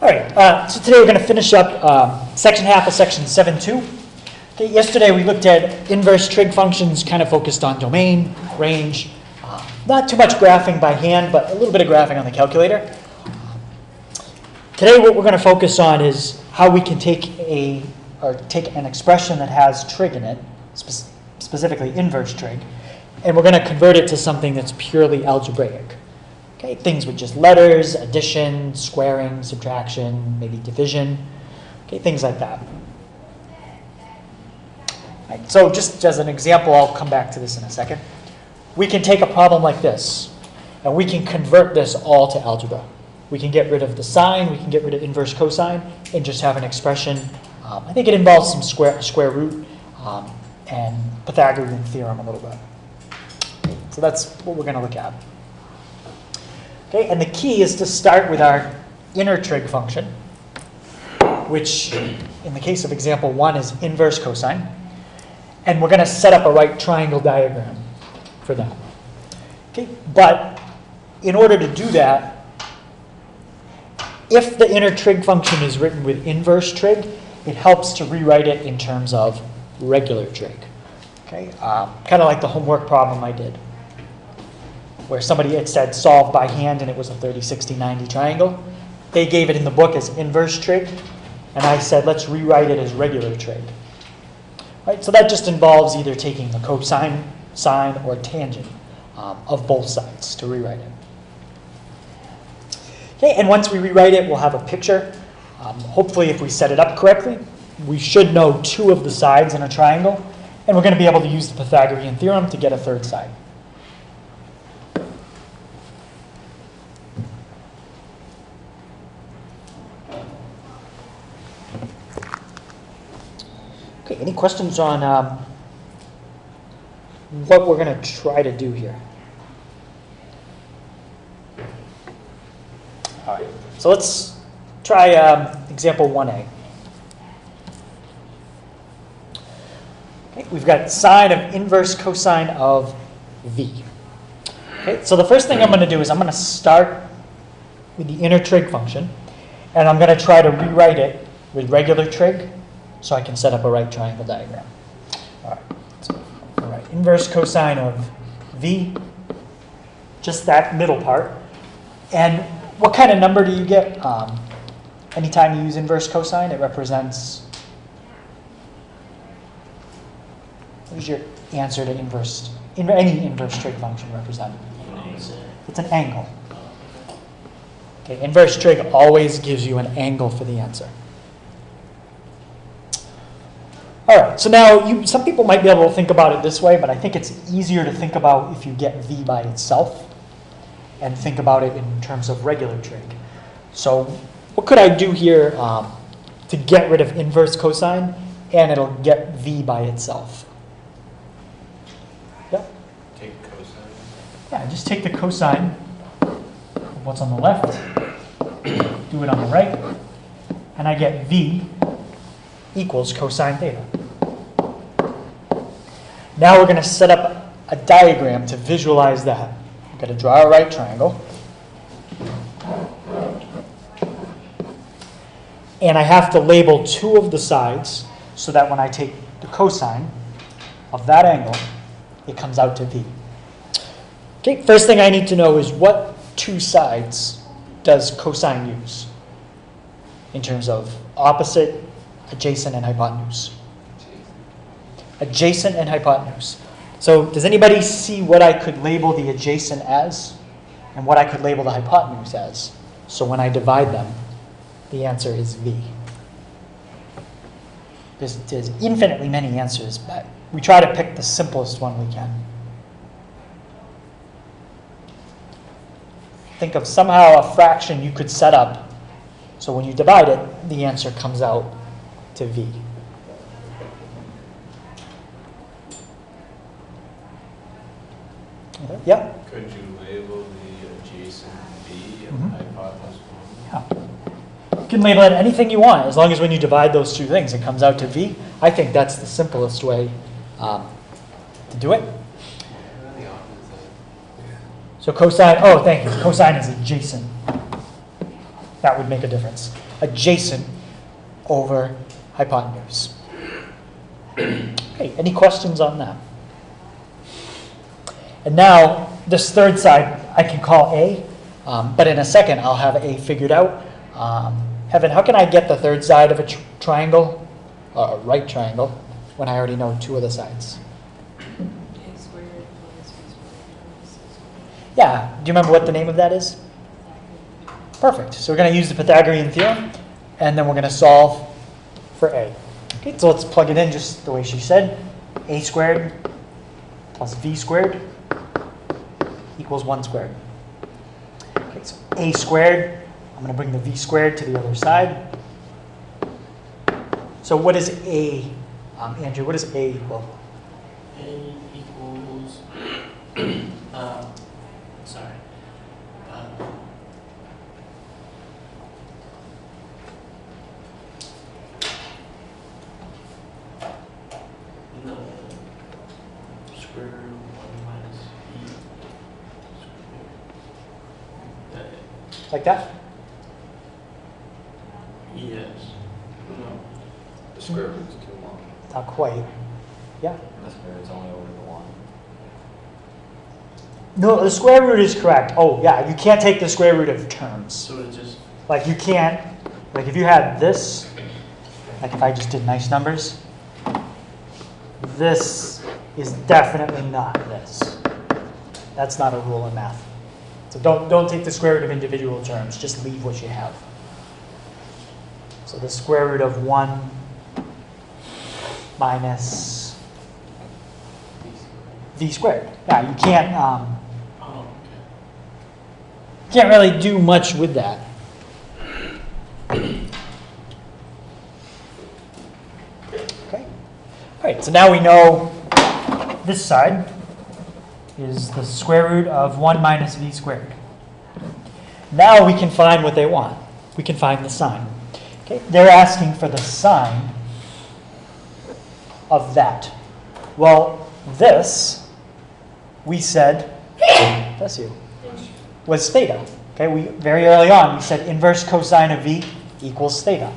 All right, so today we're going to finish up section half of section 7.2. Okay, yesterday we looked at inverse trig functions, kind of focused on domain, range, not too much graphing by hand, but a little bit of graphing on the calculator. Today what we're going to focus on is how we can take an expression that has trig in it, specifically inverse trig, and we're going to convert it to something that's purely algebraic. Okay, things with just letters, addition, squaring, subtraction, maybe division, okay, things like that. Right, so just as an example, I'll come back to this in a second. We can take a problem like this, and we can convert this all to algebra. We can get rid of the sine, we can get rid of inverse cosine, and just have an expression. I think it involves some square root and Pythagorean Theorem a little bit. So that's what we're going to look at. Okay, and the key is to start with our inner trig function, which in the case of example 1 is inverse cosine. And we're going to set up a right triangle diagram for that. Okay, but in order to do that, if the inner trig function is written with inverse trig, it helps to rewrite it in terms of regular trig. Okay, kind of like the homework problem I did, where somebody had said solve by hand and it was a 30, 60, 90 triangle. They gave it in the book as inverse trig, and I said let's rewrite it as regular trig. Right, so that just involves either taking the cosine, sine, or tangent of both sides to rewrite it. Okay, and once we rewrite it, we'll have a picture. Hopefully, if we set it up correctly, we should know 2 of the sides in a triangle, and we're going to be able to use the Pythagorean Theorem to get a third side. Okay, any questions on what we're going to try to do here? All right, so let's try example 1a. Okay, we've got sine of inverse cosine of v. Okay, so the first thing I'm going to do is I'm going to start with the inner trig function, and I'm going to try to rewrite it with regular trig, so I can set up a right triangle diagram. All right, so all right, inverse cosine of v, just that middle part. And what kind of number do you get anytime you use inverse cosine? It represents, what is your answer to any inverse trig function represent? It's an angle. Okay, inverse trig always gives you an angle for the answer. All right, so now some people might be able to think about it this way, but I think it's easier to think about if you get v by itself and think about it in terms of regular trig. So what could I do here to get rid of inverse cosine, and it'll get v by itself? Yeah? Take cosine? Yeah, just take the cosine of what's on the left, do it on the right, and I get v equals cosine theta. Now we're going to set up a diagram to visualize that. I'm going to draw a right triangle. And I have to label 2 of the sides so that when I take the cosine of that angle, it comes out to v. Okay, first thing I need to know is what 2 sides does cosine use in terms of opposite, adjacent, and hypotenuse. Adjacent and hypotenuse. So does anybody see what I could label the adjacent as and what I could label the hypotenuse as? So when I divide them, the answer is v. There's infinitely many answers, but we try to pick the simplest one we can. Think of somehow a fraction you could set up so when you divide it, the answer comes out to v. Okay. Yep? Could you label the adjacent v and hypotenuse 1? Yeah. You can label it anything you want, as long as when you divide those 2 things, it comes out to v. I think that's the simplest way to do it. So cosine, oh, thank you. Cosine is adjacent. That would make a difference. Adjacent over hypotenuse. Okay, any questions on that? And now, this third side I can call A, but in a second I'll have A figured out. Heaven, how can I get the third side of a triangle, a right triangle, when I already know two of the sides? A squared minus B squared minus C squared. Yeah, do you remember what the name of that is? Perfect. So we're going to use the Pythagorean Theorem, and then we're going to solve for A. Okay, so let's plug it in just the way she said. A squared plus V squared equals 1 squared. Okay, so A squared, I'm going to bring the V squared to the other side. So what is A, Andrew, what does A equal? A equals, sorry, no, square root of 1 minus e squared. Like that? Yes. No. The square root is too long. Not quite. Yeah. That's where it's only over the 1. No, the square root is correct. Oh, yeah, you can't take the square root of terms. So it just, Like you can't, like if you had this, like if I just did nice numbers, this is definitely not this. That's not a rule in math. So don't take the square root of individual terms, just leave what you have. So the square root of 1 minus v squared. Yeah, you can't oh, okay. can't really do much with that. Okay. All right, so now we know this side is the square root of 1 minus v squared. Now we can find what they want. We can find the sine. Okay, they're asking for the sine of that. Well, this, we said, bless you, was theta. Okay, we very early on we said inverse cosine of v equals theta.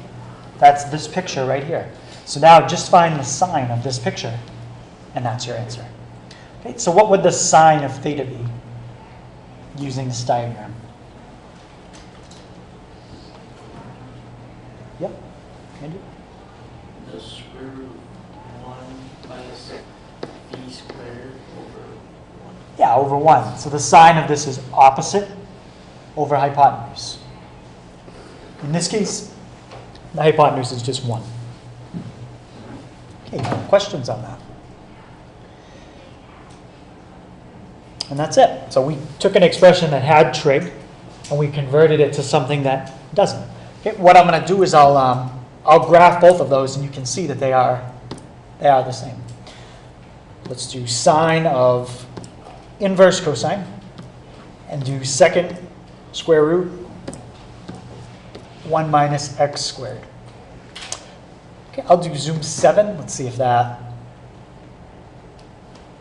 That's this picture right here. So now just find the sine of this picture, and that's your answer. Okay, so what would the sine of theta be using this diagram? Yep, Andrew? The square root of 1 minus b squared over 1. Yeah, over 1. So the sine of this is opposite over hypotenuse. In this case, the hypotenuse is just 1. Okay, questions on that? And that's it. So we took an expression that had trig, and we converted it to something that doesn't. Okay, what I'm going to do is I'll graph both of those, and you can see that they are the same. Let's do sine of inverse cosine, and do second square root 1 minus x squared. Okay, I'll do zoom 7. Let's see if that.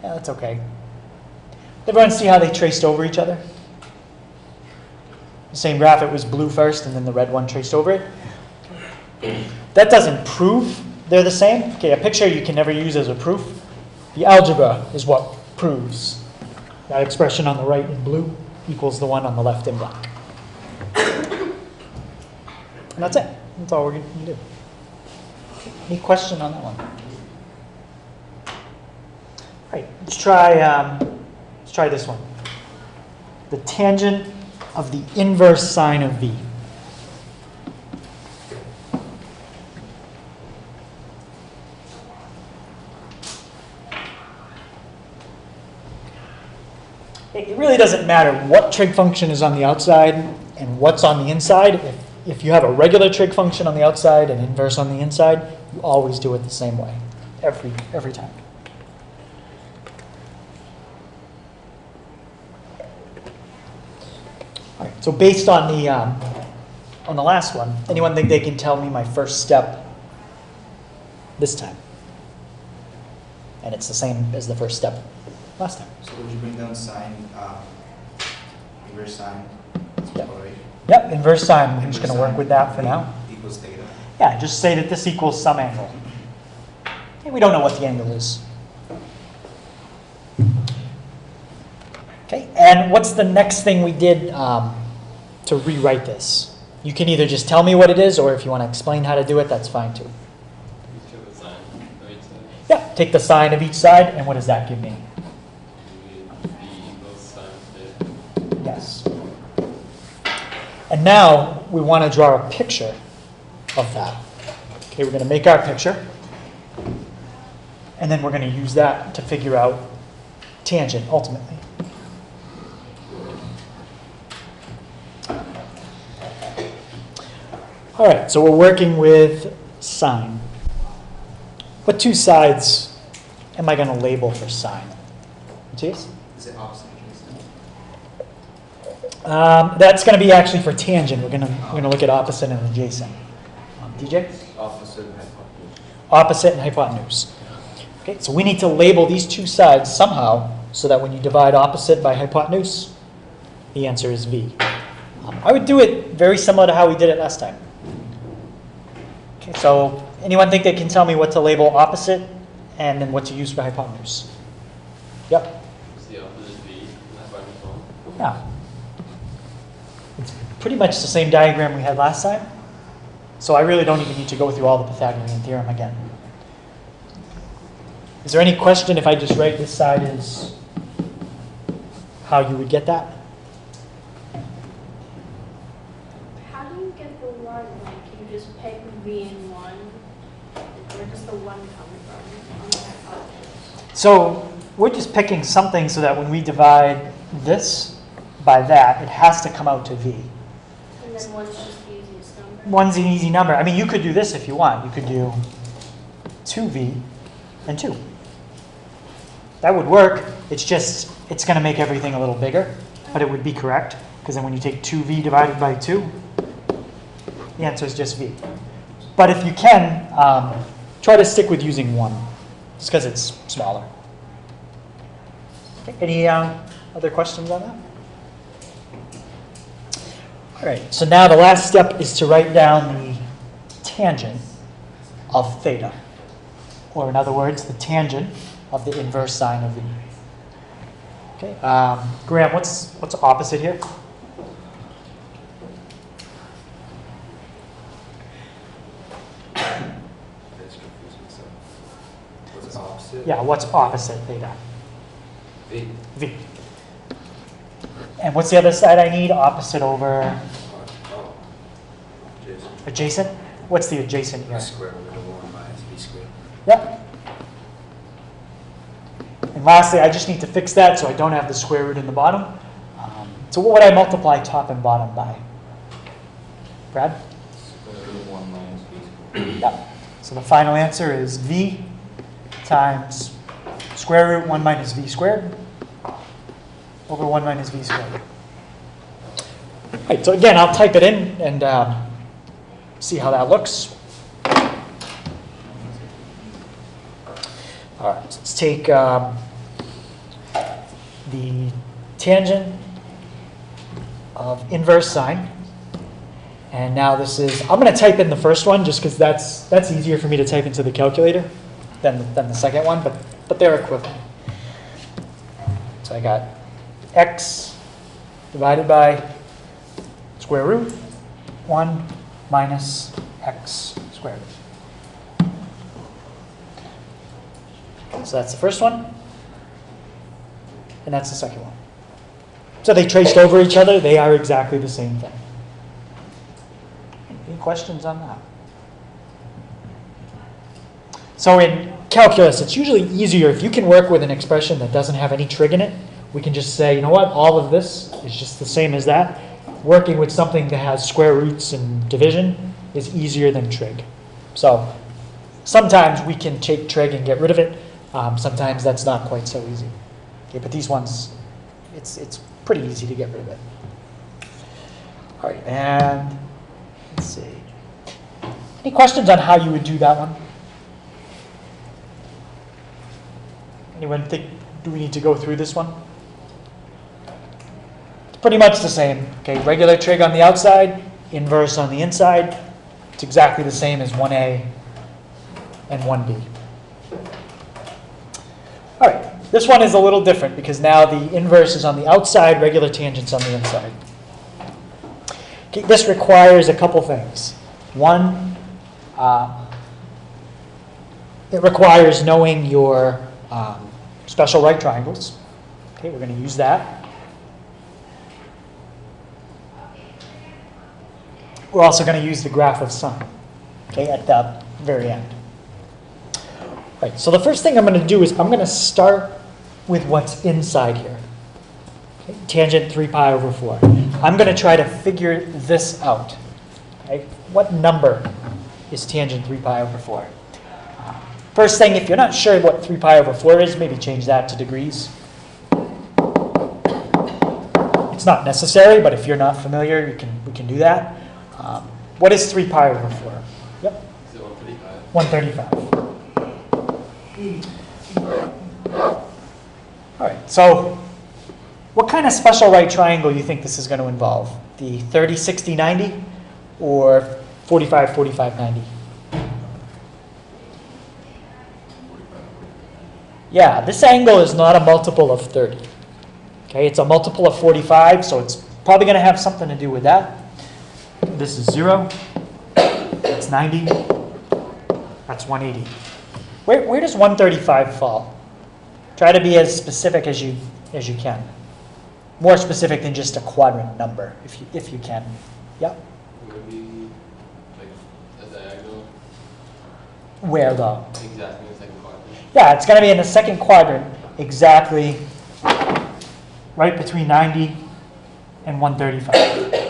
Yeah, that's okay. Everyone see how they traced over each other? The same graph, it was blue first and then the red one traced over it. That doesn't prove they're the same. Okay, a picture you can never use as a proof. The algebra is what proves. That expression on the right in blue equals the one on the left in black. And that's it. That's all we're going to do. Any question on that one? All right, let's try this one. The tangent of the inverse sine of v. It really doesn't matter what trig function is on the outside and what's on the inside. If you have a regular trig function on the outside and inverse on the inside, you always do it the same way, every time. All right, so based on the last one, anyone think they can tell me my first step this time? And it's the same as the first step last time. So would you bring down sine, inverse sine? Yeah. Right? Yep, inverse sine. We're just going to work with that for now. Equals theta. Yeah, just say that this equals some angle. Okay, we don't know what the angle is. Okay, and what's the next thing we did to rewrite this? You can either just tell me what it is, or if you want to explain how to do it, that's fine too. Each of the sine of each side. Yeah, take the sine of each side, and what does that give me? B equals sine of theta. Yes. And now we want to draw a picture of that. Okay, we're going to make our picture, and then we're going to use that to figure out tangent ultimately. All right, so we're working with sine. What two sides am I going to label for sine? Chase? Is it opposite adjacent? That's going to be actually for tangent. We're going to look at opposite and adjacent. DJ? Opposite and hypotenuse. Opposite and hypotenuse. Okay, so we need to label these two sides somehow so that when you divide opposite by hypotenuse, the answer is V. I would do it very similar to how we did it last time. Okay, so anyone think they can tell me what to label opposite and then what to use for hypotenuse? Yep. Is the opposite B and hypotenuse 1? Yeah. It's pretty much the same diagram we had last time. So I really don't even need to go through all the Pythagorean theorem again. Is there any question if I just write this side as how you would get that? How do you get the 1? Like, you just pick V and 1? Where does the 1 come from on the hypotenuse? So we're just picking something so that when we divide this by that, it has to come out to V. And then 1's just the easiest number? 1's an easy number. I mean, you could do this if you want. You could do 2V and 2. That would work. It's just, it's going to make everything a little bigger, but it would be correct, because then when you take 2V divided by 2, the answer is just V. But if you can, try to stick with using 1, just because it's smaller. Okay, any other questions on that? All right, so now the last step is to write down the tangent of theta, or in other words, the tangent of the inverse sine of V. Okay, Graham, what's opposite here? That's confusing. So, what's opposite? Yeah, what's opposite theta? V. V. And what's the other side I need? Opposite over Oh. Adjacent. adjacent? What's the adjacent here? Square root of 1 minus v squared. Yep. And lastly, I just need to fix that so I don't have the square root in the bottom. So what would I multiply top and bottom by? Brad? Square root of 1 minus B squared. Yep. So the final answer is V times square root 1 minus V squared over 1 minus V squared. All right, so again, I'll type it in and see how that looks. All right, so let's take the tangent of inverse sine. And now this is, I'm going to type in the first one just because that's easier for me to type into the calculator than the second one, but they're equivalent. So I got x divided by square root 1 minus x squared. So that's the first one, and that's the second one. So they traced over each other. They are exactly the same thing. Any questions on that? So in calculus, it's usually easier if you can work with an expression that doesn't have any trig in it. We can just say, you know what, all of this is just the same as that. Working with something that has square roots and division is easier than trig. So sometimes we can take trig and get rid of it. Sometimes that's not quite so easy. Okay, but these ones, it's pretty easy to get rid of it. All right, and let's see. Any questions on how you would do that one? Anyone think, do we need to go through this one? pretty much the same. Okay, regular trig on the outside, inverse on the inside. It's exactly the same as 1a and 1b. All right, this one is a little different because now the inverse is on the outside, regular tangents on the inside. Okay, this requires a couple things. One, it requires knowing your special right triangles. Okay, we're going to use that. We're also going to use the graph of sine, okay, at the very end. Right, so the first thing I'm going to do is I'm going to start with what's inside here. Okay, tangent 3 pi over 4. I'm going to try to figure this out. Okay, what number is tangent 3 pi over 4? First thing, if you're not sure what 3 pi over 4 is, maybe change that to degrees. It's not necessary, but if you're not familiar, we can do that. What is 3 pi over 4? Yep. Is it 135? 135. All right, so what kind of special right triangle do you think this is going to involve? The 30, 60, 90 or 45, 45, 90? Yeah, this angle is not a multiple of 30. Okay, it's a multiple of 45, so it's probably going to have something to do with that. This is 0. That's 90. That's 180. Where does 135 fall? Try to be as specific as you can. More specific than just a quadrant number, if you can. Yep. Would it be like a diagonal? Where though? Exactly in the second quadrant. Yeah, it's going to be in the second quadrant, exactly right between 90 and 135.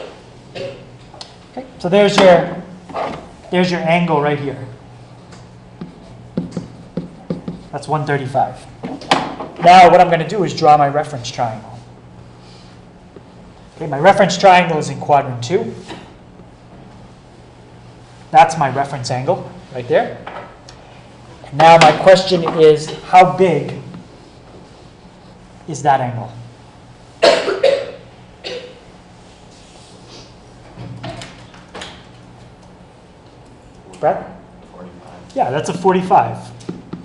Okay, so there's your angle right here. That's 135. Now what I'm going to do is draw my reference triangle. Okay, my reference triangle is in quadrant 2. That's my reference angle right there. And now my question is, how big is that angle? Brett? 45. Yeah, that's a 45.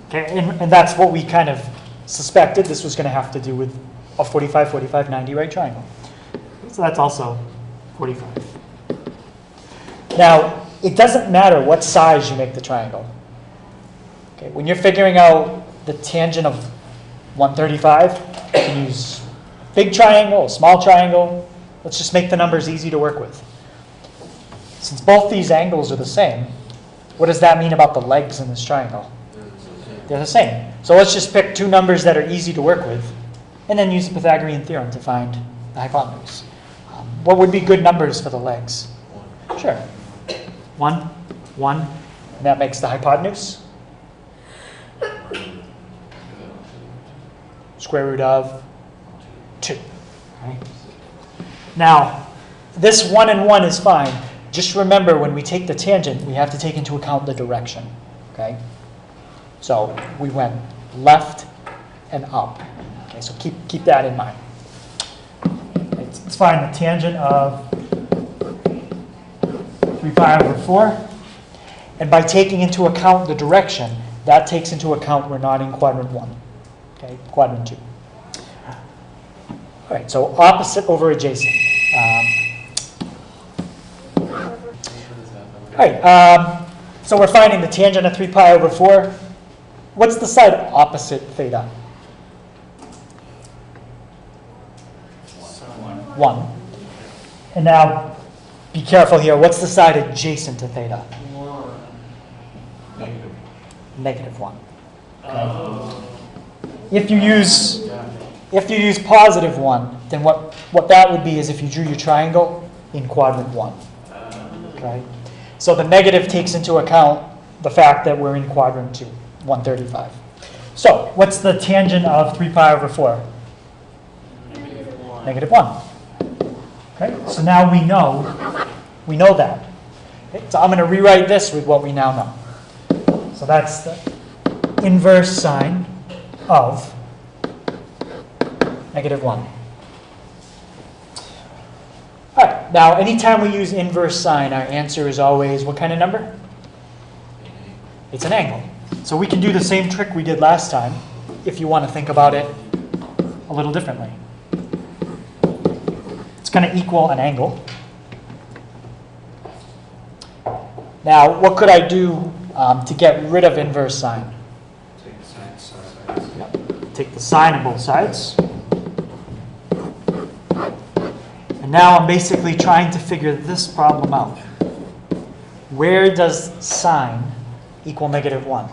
Okay, and that's what we kind of suspected. This was going to have to do with a 45, 45, 90 right triangle. So that's also 45. Now, it doesn't matter what size you make the triangle. Okay, when you're figuring out the tangent of 135, you can use big triangle, small triangle. Let's just make the numbers easy to work with. Since both these angles are the same, what does that mean about the legs in this triangle? They're the same. So let's just pick two numbers that are easy to work with, and then use the Pythagorean Theorem to find the hypotenuse. What would be good numbers for the legs? Sure. 1, 1, and that makes the hypotenuse. Square root of 2. Okay. Now, this 1 and 1 is fine. Just remember, when we take the tangent, we have to take into account the direction. Okay. So we went left and up. Okay, so keep that in mind. Let's find the tangent of 3 pi over 4. And by taking into account the direction, that takes into account we're not in quadrant 1. Okay, quadrant 2. All right, so opposite over adjacent. All right, so we're finding the tangent of 3 pi over 4. What's the side opposite theta? 1. And now, be careful here. What's the side adjacent to theta? 1. Negative 1. Okay. If you use positive 1, then what that would be is if you drew your triangle in quadrant 1. Okay. So the negative takes into account the fact that we're in quadrant 2, 135. So what's the tangent of 3 pi over 4? Negative 1. Okay, so now we know that. Okay, so I'm going to rewrite this with what we now know. So that's the inverse sine of negative 1. Now, anytime we use inverse sine, our answer is always what kind of number? It's an angle. So we can do the same trick we did last time if you want to think about it a little differently. It's going to equal an angle. Now, what could I do to get rid of inverse sine? Take the sine sides. Yep. Take the sine on both sides. And now I'm basically trying to figure this problem out. Where does sine equal -1?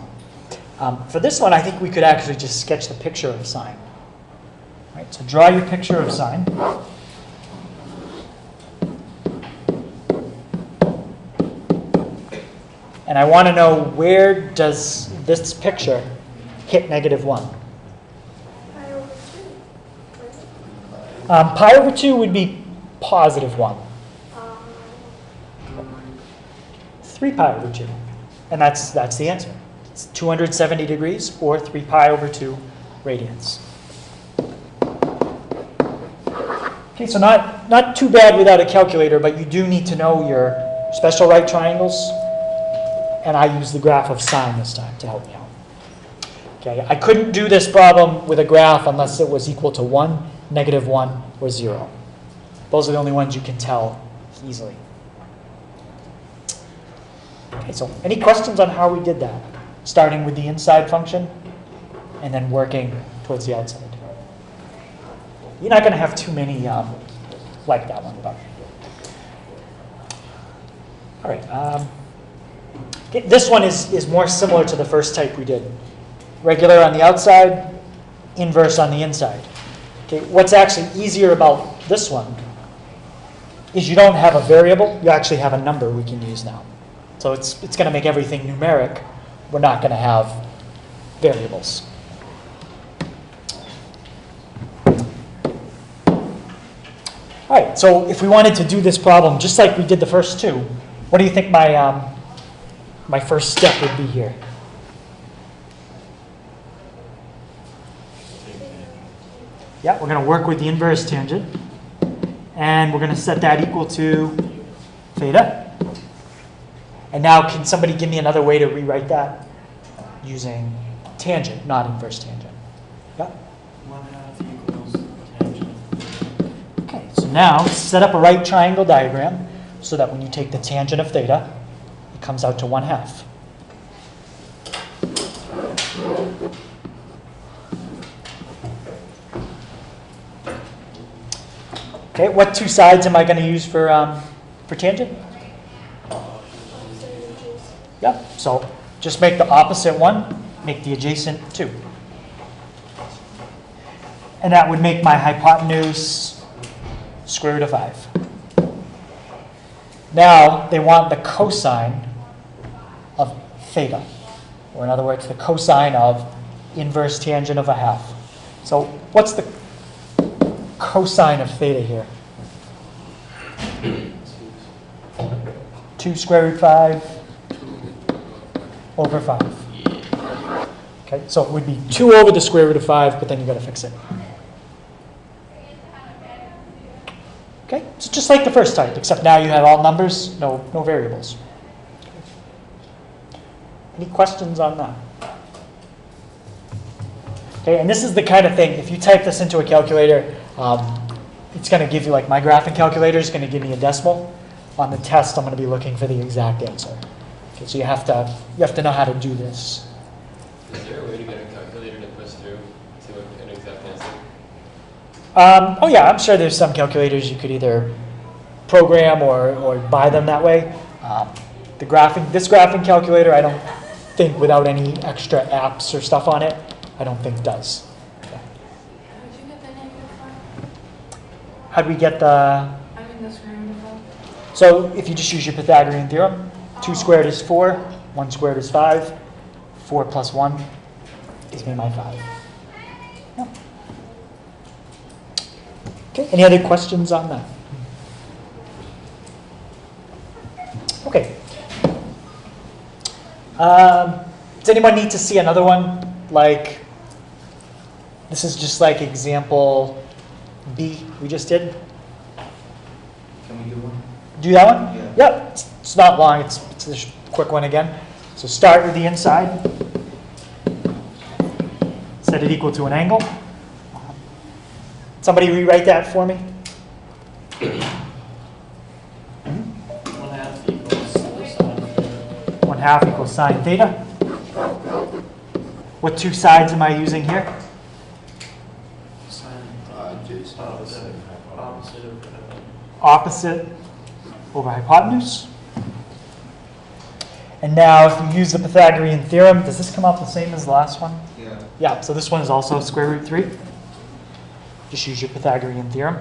For this one, I think we could actually just sketch the picture of sine. Right, so draw your picture of sine. And I want to know, where does this picture hit -1? Pi over 2. Right? Pi over 2 would be +1. 3 pi over 2. And that's the answer. It's 270 degrees, or 3 pi over 2 radians. Okay, so not too bad without a calculator, but you do need to know your special right triangles. And I use the graph of sine this time to help me out. Okay, I couldn't do this problem with a graph unless it was equal to 1, -1, or 0. Those are the only ones you can tell easily. Okay, so any questions on how we did that? Starting with the inside function and then working towards the outside. You're not going to have too many like that one. But. All right. Okay, this one is more similar to the first type we did. Regular on the outside, inverse on the inside. Okay, what's actually easier about this one is you don't have a variable, you actually have a number we can use now. So it's going to make everything numeric. We're not going to have variables. All right, so if we wanted to do this problem just like we did the first two, what do you think my first step would be here? Yeah, we're going to work with the inverse tangent. And we're going to set that equal to theta. And now, can somebody give me another way to rewrite that? Using tangent, not inverse tangent. Yeah? 1/2 equals tangent. Okay, so now set up a right triangle diagram so that when you take the tangent of theta, it comes out to 1/2. Okay, what two sides am I going to use for tangent? Yeah, so just make the opposite one, make the adjacent 2. And that would make my hypotenuse square root of 5. Now they want the cosine of theta, or in other words, the cosine of inverse tangent of 1/2. So what's the cosine of theta here? 2 square root 5 over 5. Okay, so it would be 2 over the square root of 5, but then you've got to fix it. Okay, so just like the first type, except now you have all numbers, no variables. Any questions on that? Okay, and this is the kind of thing, if you type this into a calculator, it's going to give you, like my graphing calculator is going to give me a decimal. On the test, I'm going to be looking for the exact answer. Okay, so you have to know how to do this. Is there a way to get a calculator to push through to an exact answer? Oh yeah, I'm sure there's some calculators you could either program or buy them that way. This graphing calculator, I don't think without any extra apps or stuff on it, I don't think does. How did you get the -5? How'd we get the... I mean the square root of 5. So if you just use your Pythagorean Theorem, 2 squared is 4, 1 squared is 5, 4 plus 1 gives me my 5. Yeah. Okay, any other questions on that? Okay. Does anyone need to see another one? Like, this is just like example B we just did. Can we do one? Do that one? Yeah. Yep, it's not long, it's a quick one again. So start with the inside. Set it equal to an angle. Somebody rewrite that for me. 1/2 equals sine theta. 1/2 equals sine theta. What two sides am I using here? Sine Jason. opposite of Opposite over hypotenuse. And now if you use the Pythagorean theorem, does this come out the same as the last one? Yeah. Yeah, so this one is also square root 3. Just use your Pythagorean theorem.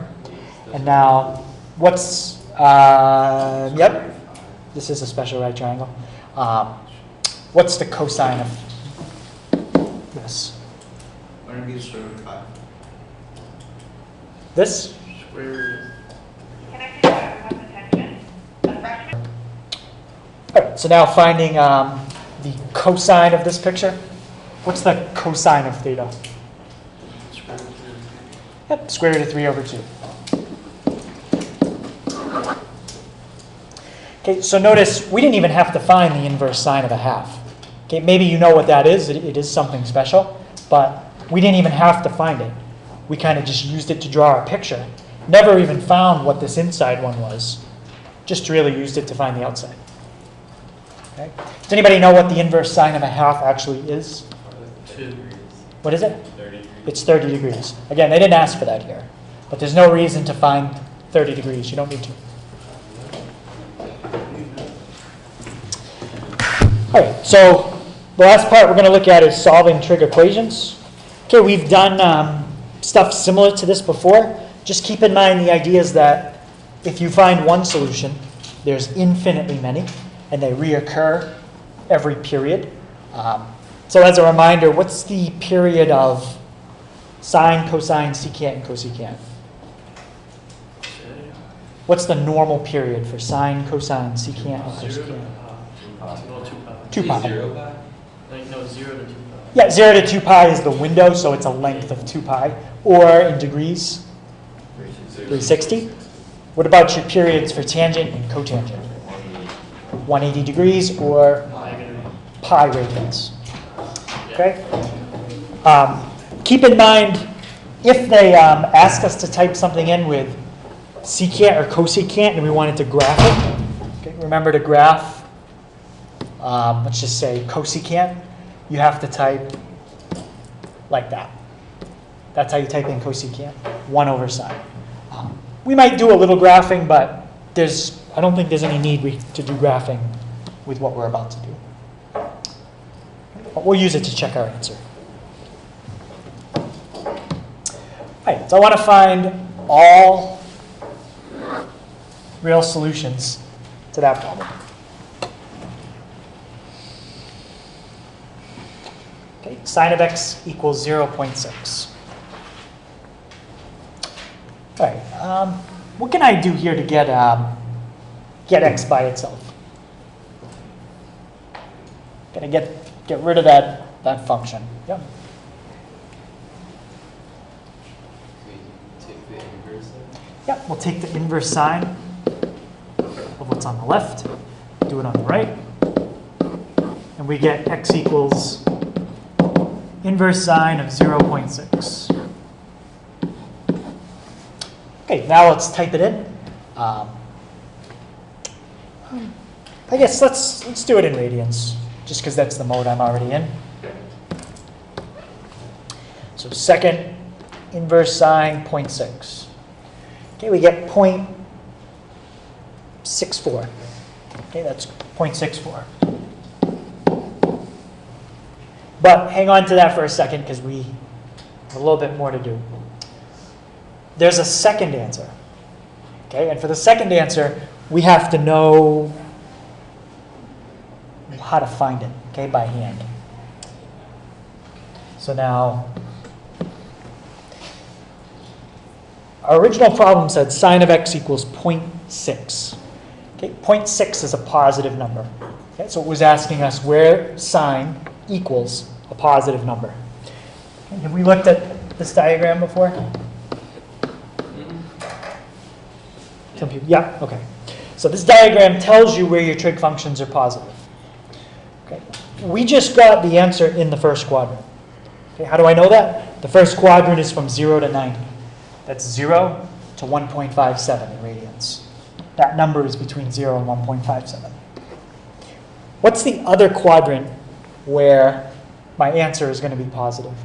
And now, what's, yep, this is a special right triangle. What's the cosine of this? Why don't you square root 5? This? square root. All right, so now finding the cosine of this picture. What's the cosine of theta? Square root 3. Yep, square root of 3 over 2. Okay, so notice we didn't even have to find the inverse sine of a half. Okay, maybe you know what that is. It is something special, but we didn't even have to find it. We kind of just used it to draw our picture. Never even found what this inside one was. Just really used it to find the outside. Okay. Does anybody know what the inverse sine of a half actually is? 2. What is it? 30 degrees. It's 30 degrees. Again, they didn't ask for that here. But there's no reason to find 30 degrees. You don't need to. All right, so the last part we're going to look at is solving trig equations. Okay, we've done stuff similar to this before. Just keep in mind the idea is that if you find one solution, there's infinitely many, and they reoccur every period. So as a reminder, what's the period of sine, cosine, secant, and cosecant? What's the normal period for sine, cosine, secant, and 0 cosecant? to 2 pi. 0 pi? Like, no, 0 to 2 pi. Yeah, 0 to 2 pi is the window, so it's a length of 2 pi. Or in degrees, 360. What about your periods for tangent and cotangent? 180 degrees or pi radians. Okay? Keep in mind, if they ask us to type something in with secant or cosecant and we wanted to graph it, okay, remember to graph, let's just say cosecant, you have to type like that. That's how you type in cosecant, 1 over sine. We might do a little graphing, but I don't think there's any need to do graphing with what we're about to do. But we'll use it to check our answer. All right, so I want to find all real solutions to that problem. Okay, sine of x equals 0.6. All right, what can I do here to get x by itself? Gonna get rid of that function. Yep. Take the inverse there. Yep, we'll take the inverse sine of what's on the left, do it on the right, and we get x equals inverse sine of 0.6. Okay, now let's type it in. I guess let's do it in radians, just because that's the mode I'm already in. So second inverse sine 0.6. Okay, we get 0.64. Okay, that's 0.64. But hang on to that for a second because we have a little bit more to do. There's a second answer. Okay, and for the second answer, we have to know how to find it, okay, by hand. So now, our original problem said sine of x equals 0.6. Okay, 0.6 is a positive number. Okay, so it was asking us where sine equals a positive number. Okay, have we looked at this diagram before? Some people, yeah, okay. So this diagram tells you where your trig functions are positive. Okay. We just got the answer in the first quadrant. Okay, how do I know that? The first quadrant is from 0 to 90. That's 0 to 1.57 in radians. That number is between 0 and 1.57. What's the other quadrant where my answer is going to be positive?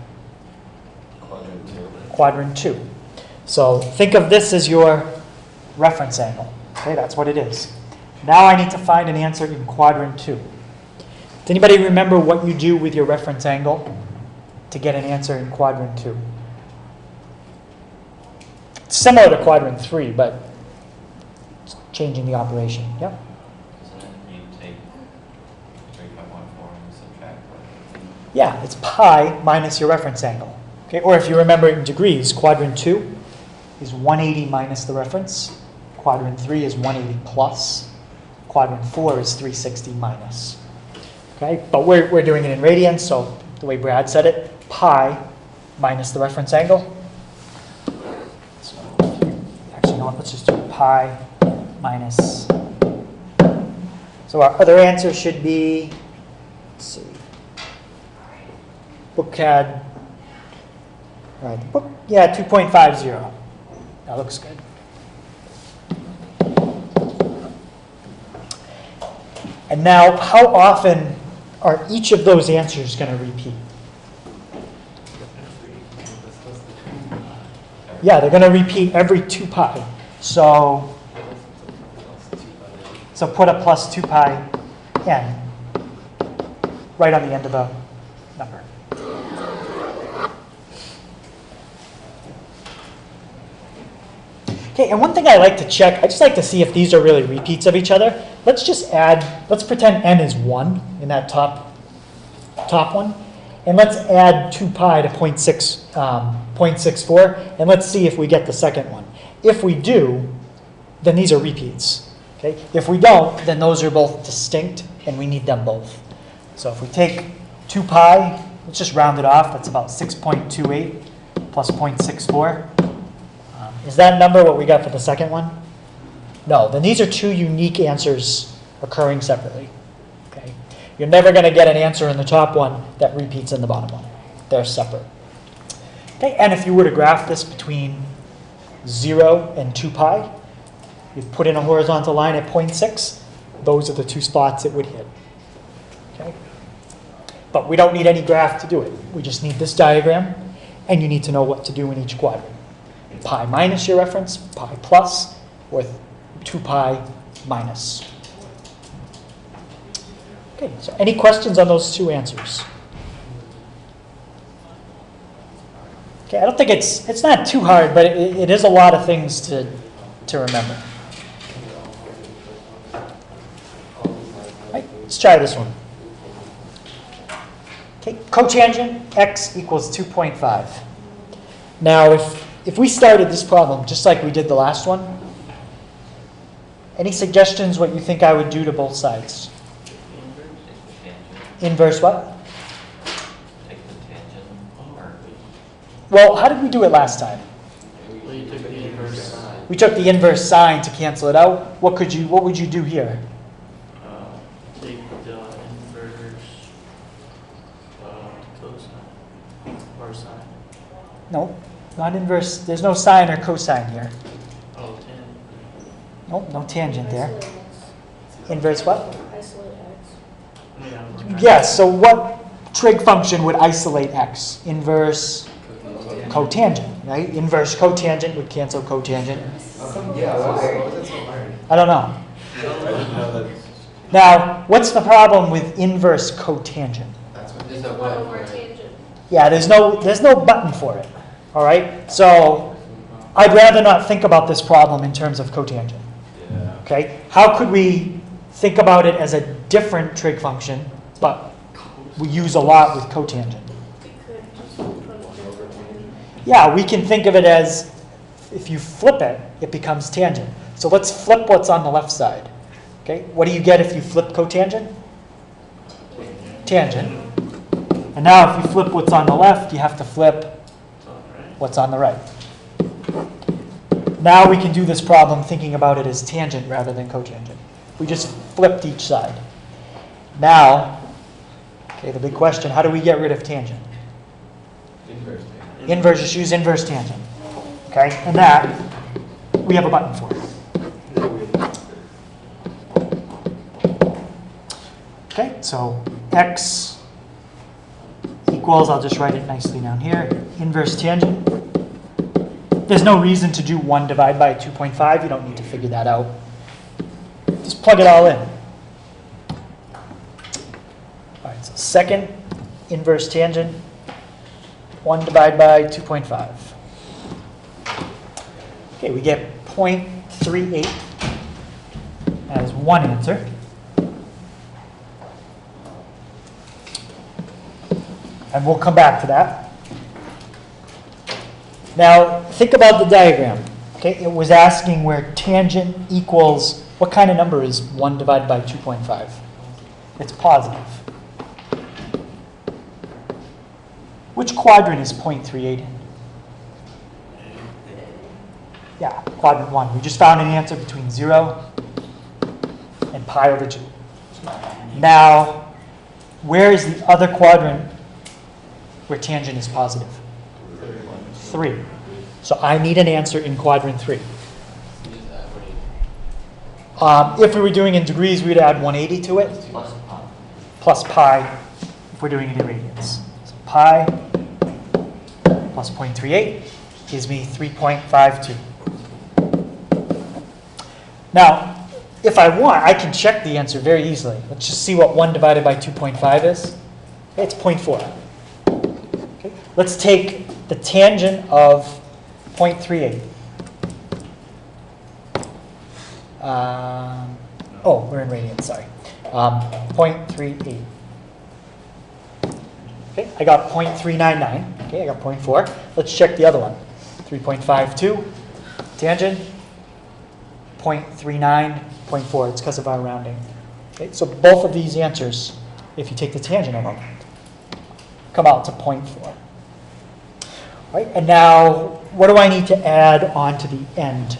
Quadrant 2. Quadrant 2. So think of this as your reference angle. Okay, that's what it is. Now I need to find an answer in quadrant 2. Does anybody remember what you do with your reference angle to get an answer in quadrant 2? It's similar to quadrant 3, but it's changing the operation. Yep. Doesn't it you take 3.14 and subtract 1? Yeah, it's pi minus your reference angle. Okay, or if you remember it in degrees, quadrant 2 is 180 minus the reference. Quadrant 3 is 180 plus. Quadrant 4 is 360 minus. Okay, but we're doing it in radians, so the way Brad said it, pi minus the reference angle. So, actually, no, let's just do pi minus. So our other answer should be, let's see, book had, all right, the book, yeah, 2.50. That looks good. And now, how often are each of those answers going to repeat? Yeah, they're going to repeat every 2 pi. So put a plus 2 pi n right on the end of the number. Okay, and one thing I like to check, I just like to see if these are really repeats of each other. Let's just add, let's pretend n is 1 in that top one. And let's add 2 pi to 0.64, and let's see if we get the second one. If we do, then these are repeats. Okay? If we don't, then those are both distinct, and we need them both. So if we take 2 pi, let's just round it off. That's about 6.28 plus 0.64. Is that number what we got for the second one? No, then these are 2 unique answers occurring separately. Okay? You're never going to get an answer in the top one that repeats in the bottom one. They're separate. Okay, and if you were to graph this between 0 and 2 pi, you put in a horizontal line at 0.6, those are the 2 spots it would hit. Okay? But we don't need any graph to do it. We just need this diagram, and you need to know what to do in each quadrant. Pi minus your reference, pi plus, or 2 pi minus. Okay, so any questions on those 2 answers? Okay, I don't think it's not too hard, but it is a lot of things to remember. Right, let's try this one. Okay, cotangent x equals 2.5. Now, if we started this problem just like we did the last one, any suggestions what you think I would do to both sides? Inverse what? Take the tangent. Well, how did we do it last time? Well, you took the inverse sine. We took the inverse sine to cancel it out. What would you do here? Take the inverse cosine or sine. No, not inverse. There's no sine or cosine here. Oh, 10. Nope, no tangent there. Isolate x. Inverse what? Isolate x. Yeah. Yes, so what trig function would isolate x? Inverse cotangent, right? Inverse cotangent would cancel cotangent. Yeah, why was it so hard? I don't know. No, that's, Now, what's the problem with inverse cotangent? that's what. Is that One what? over tangent. Yeah, there's no button for it. All right? So I'd rather not think about this problem in terms of cotangent. Yeah. Okay? How could we think about it as a different trig function, but we use a lot with cotangent? We could just put it over tangent. Yeah, we can think of it as if you flip it, it becomes tangent. So let's flip what's on the left side. Okay? What do you get if you flip cotangent? Tangent. And now if you flip what's on the left, you have to flip what's on the right. Now we can do this problem thinking about it as tangent rather than cotangent. We just flipped each side. Now, okay, the big question, how do we get rid of tangent? Inverse tangent. Inverse, just use inverse tangent. Okay, and that we have a button for. Okay, so x equals, I'll just write it nicely down here, inverse tangent. There's no reason to do 1 divided by 2.5. You don't need to figure that out. Just plug it all in. All right, so second inverse tangent, 1 divided by 2.5. Okay, we get 0.38 as one answer. And we'll come back to that. Now, think about the diagram. Okay, it was asking where tangent equals, what kind of number is 1 divided by 2.5? It's positive. Which quadrant is 0.38 in? Yeah, quadrant 1. We just found an answer between 0 and pi over 2. Now, where is the other quadrant where tangent is positive? 3. So I need an answer in quadrant 3. If we were doing in degrees, we'd add 180 to it. Plus pi if we're doing it in radians. So pi plus 0.38 gives me 3.52. Now, if I want, I can check the answer very easily. Let's just see what 1 divided by 2.5 is. It's 0.4. Okay. Let's take the tangent of 0.38. We're in radians, sorry. 0.38. Okay, I got 0.399. Okay, I got 0.4. Let's check the other one. 3.52. Tangent. 0.39, 0.4. It's because of our rounding. Okay, so both of these answers, if you take the tangent of them, come out to 0.4. Right, and now, what do I need to add on to the end?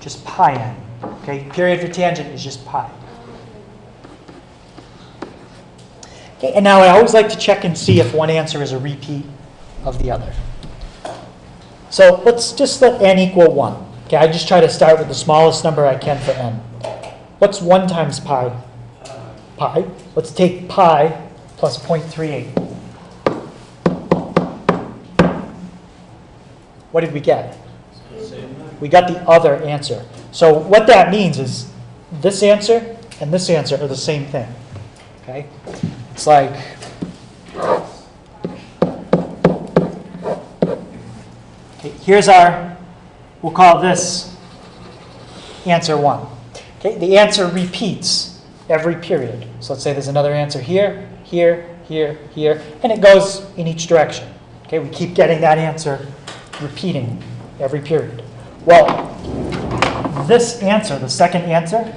Just pi n. Okay, period for tangent is just pi. Okay, and now I always like to check and see if one answer is a repeat of the other. So let's just let n equal 1. Okay, I just try to start with the smallest number I can for n. What's 1 times pi? Pi. Let's take pi plus 0.38. What did we get? We got the other answer. So what that means is this answer and this answer are the same thing. Okay? It's like here's our, we'll call this answer 1. Okay, the answer repeats every period. So let's say there's another answer here, here, here, here, and it goes in each direction. Okay, we keep getting that answer repeating every period. Well, this answer, the second answer,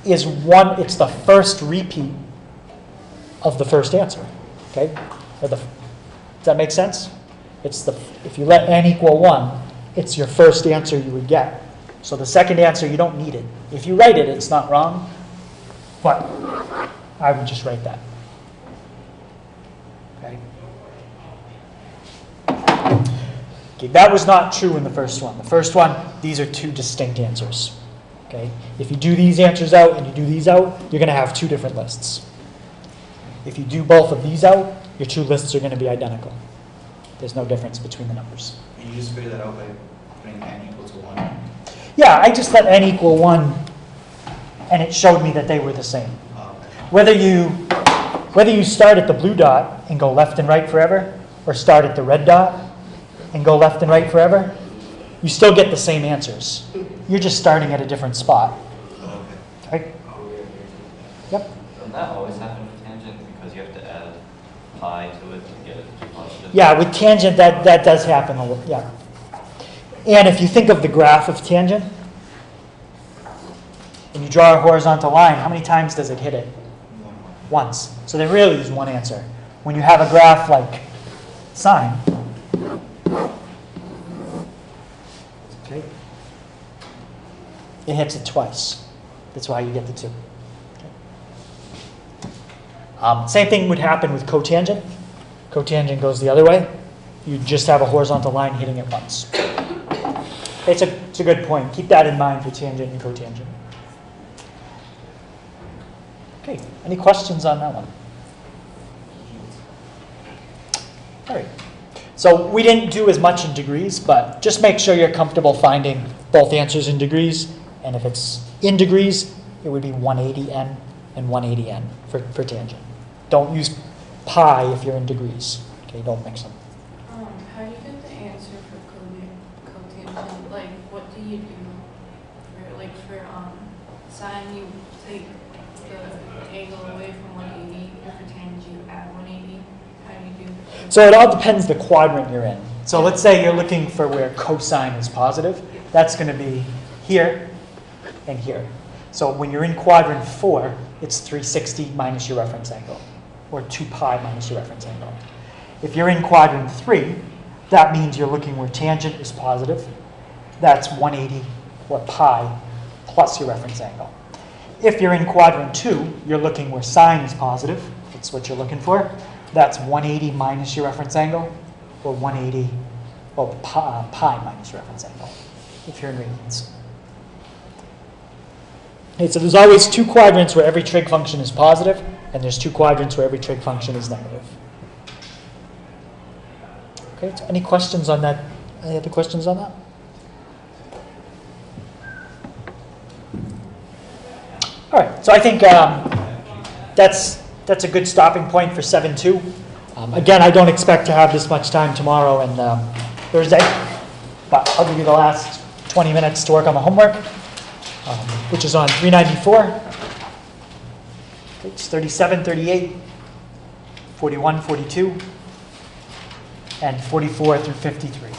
is it's the first repeat of the first answer. Okay, does that make sense? If you let n equal 1, it's your first answer you would get. So the second answer, you don't need it. If you write it, it's not wrong, but I would just write that. Okay. Okay, that was not true in the first one. The first one, these are two distinct answers. Okay. If you do these answers out and you do these out, you're going to have two different lists. If you do both of these out, your two lists are going to be identical. There's no difference between the numbers. And you just figure that out by putting n equal to 1? Yeah, I just let n equal 1, and it showed me that they were the same. Whether you start at the blue dot and go left and right forever, or start at the red dot and go left and right forever, you still get the same answers. You're just starting at a different spot. Okay? Yep. Doesn't that always happen with tangent because you have to add pi to it to get it to be positive? Yeah, with tangent, that does happen a little, yeah. And if you think of the graph of tangent, and you draw a horizontal line, how many times does it hit it? Once. So there really is one answer. When you have a graph like sine, It hits it twice. That's why you get the 2. Same thing would happen with cotangent. Cotangent goes the other way. You just have a horizontal line hitting it once. It's a good point. Keep that in mind for tangent and cotangent. Okay, any questions on that one? All right. So we didn't do as much in degrees, but just make sure you're comfortable finding both answers in degrees. And if it's in degrees, it would be 180n and 180n for tangent. Don't use pi if you're in degrees. Okay, don't mix them. How do you get the answer for cotangent? Like, what do you do? For sine, you take the angle away from 180. For tangent, you add 180. How do you do that? So it all depends the quadrant you're in. So let's say you're looking for where cosine is positive. That's going to be here and here. So when you're in quadrant 4, it's 360 minus your reference angle, or 2 pi minus your reference angle. If you're in quadrant 3, that means you're looking where tangent is positive. That's 180, or pi, plus your reference angle. If you're in quadrant 2, you're looking where sine is positive. That's what you're looking for. That's 180 minus your reference angle, or 180, or pi minus your reference angle, if you're in radians. Okay, so there's always 2 quadrants where every trig function is positive, and there's 2 quadrants where every trig function is negative. Okay, so any questions on that? Any other questions on that? All right, so I think that's a good stopping point for 7-2. Again, I don't expect to have this much time tomorrow and Thursday, but I'll give you the last 20 minutes to work on the homework, which is on 394. It's 37, 38, 41, 42, and 44 through 53.